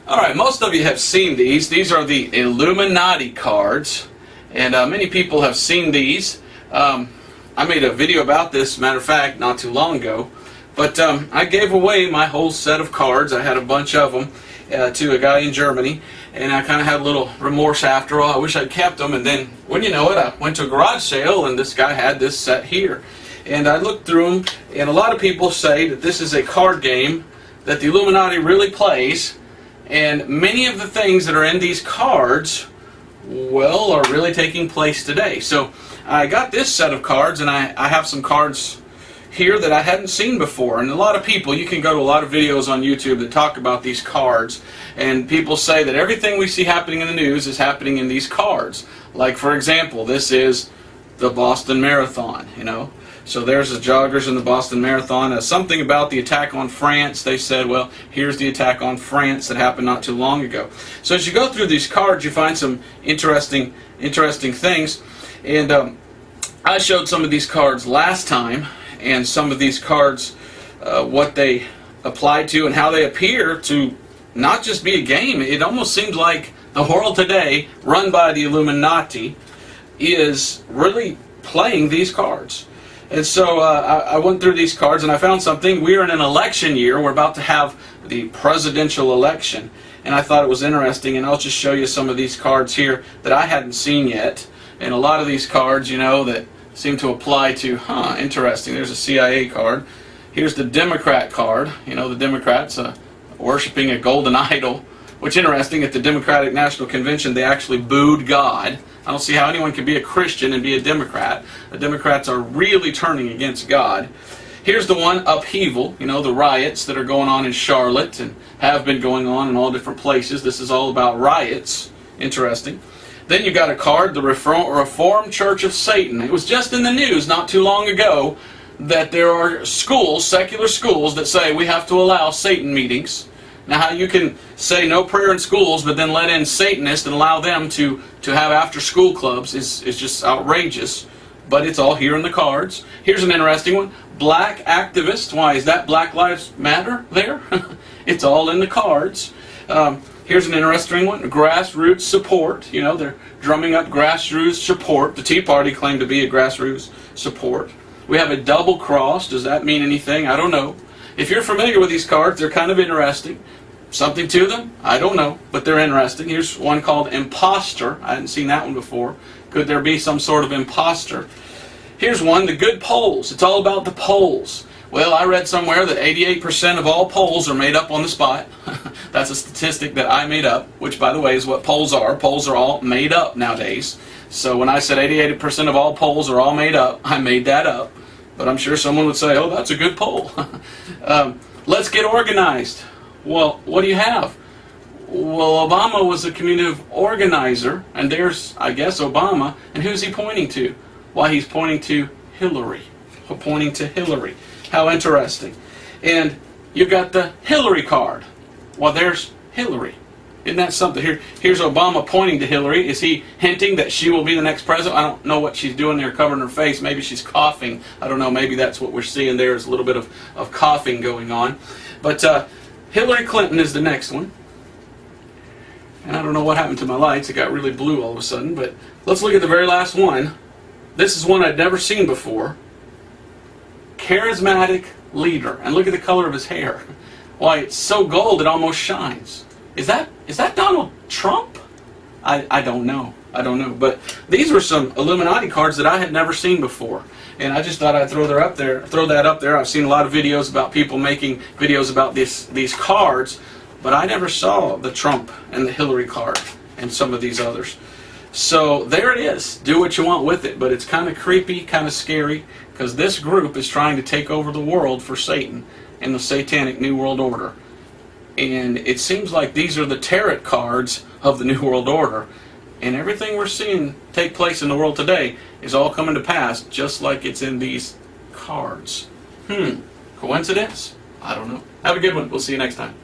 Alright, most of you have seen these. These are the Illuminati cards, and many people have seen these. I made a video about this, matter of fact, not too long ago. But I gave away my whole set of cards. I had a bunch of them to a guy in Germany, and I kind of had a little remorse after all. I wish I'd kept them, and then, when you know it, I went to a garage sale, and this guy had this set here. And I looked through them, and a lot of people say that this is a card game that the Illuminati really plays, and many of the things that are in these cards, well, are really taking place today. So I got this set of cards, and I have some cards here that I hadn't seen before. And a lot of people, you can go to a lot of videos on YouTube that talk about these cards, and people say that everything we see happening in the news is happening in these cards. Like, for example, this is the Boston Marathon, you know. So there's the joggers in the Boston Marathon. Something about the attack on France. They said, well, here's the attack on France that happened not too long ago. So as you go through these cards, you find some interesting things. And I showed some of these cards last time, and some of these cards, what they apply to and how they appear to not just be a game. It almost seems like the world today, run by the Illuminati, is really playing these cards. And so I went through these cards and I found something. We're in an election year. We're about to have the presidential election. And I thought it was interesting, and I'll just show you some of these cards here that I hadn't seen yet. And a lot of these cards, you know, that seem to apply to, interesting. There's a CIA card. Here's the Democrat card. You know, the Democrats worshiping a golden idol. Which, interesting, at the Democratic National Convention, they actually booed God. I don't see how anyone can be a Christian and be a Democrat. The Democrats are really turning against God. Here's the one, upheaval, you know, the riots that are going on in Charlotte and have been going on in all different places. This is all about riots. Interesting. Then you got a card, the Reformed Church of Satan. It was just in the news not too long ago that there are schools, secular schools, that say we have to allow Satan meetings. Now, how you can say no prayer in schools but then let in Satanists and allow them to have after-school clubs is just outrageous. But it's all here in the cards. Here's an interesting one. Black activists. Why, is that Black Lives Matter there? It's all in the cards. Here's an interesting one. Grassroots support. You know, they're drumming up grassroots support. The Tea Party claimed to be a grassroots support. We have a double cross. Does that mean anything? I don't know. If you're familiar with these cards, they're kind of interesting. Something to them? I don't know, but they're interesting. Here's one called Imposter. I hadn't seen that one before. Could there be some sort of imposter? Here's one, the good polls. It's all about the polls. Well, I read somewhere that 88% of all polls are made up on the spot. That's a statistic that I made up, which, by the way, is what polls are. Polls are all made up nowadays. So when I said 88% of all polls are all made up, I made that up. But I'm sure someone would say, oh, that's a good poll. Let's get organized. Well, what do you have? Well, Obama was a community organizer, and there's, I guess, Obama. And who's he pointing to? Why, he's pointing to Hillary. Pointing to Hillary. How interesting. And you've got the Hillary card. Well, there's Hillary. Isn't that something? Here's Obama pointing to Hillary. Is he hinting that she will be the next president? I don't know what she's doing there, covering her face. Maybe she's coughing. I don't know. Maybe that's what we're seeing there, is a little bit of coughing going on. But Hillary Clinton is the next one. And I don't know what happened to my lights. It got really blue all of a sudden. But let's look at the very last one. This is one I'd never seen before. Charismatic leader. And look at the color of his hair. Why, it's so gold it almost shines. Is that Donald Trump? I don't know. I don't know. But these were some Illuminati cards that I had never seen before. And I just thought I'd throw that up there. I've seen a lot of videos about people making videos about these cards, but I never saw the Trump and the Hillary card and some of these others. So there it is. Do what you want with it, but it's kind of creepy, kind of scary, because this group is trying to take over the world for Satan and the Satanic New World Order. And it seems like these are the tarot cards of the New World Order. And everything we're seeing take place in the world today is all coming to pass just like it's in these cards. Coincidence? I don't know. Have a good one. We'll see you next time.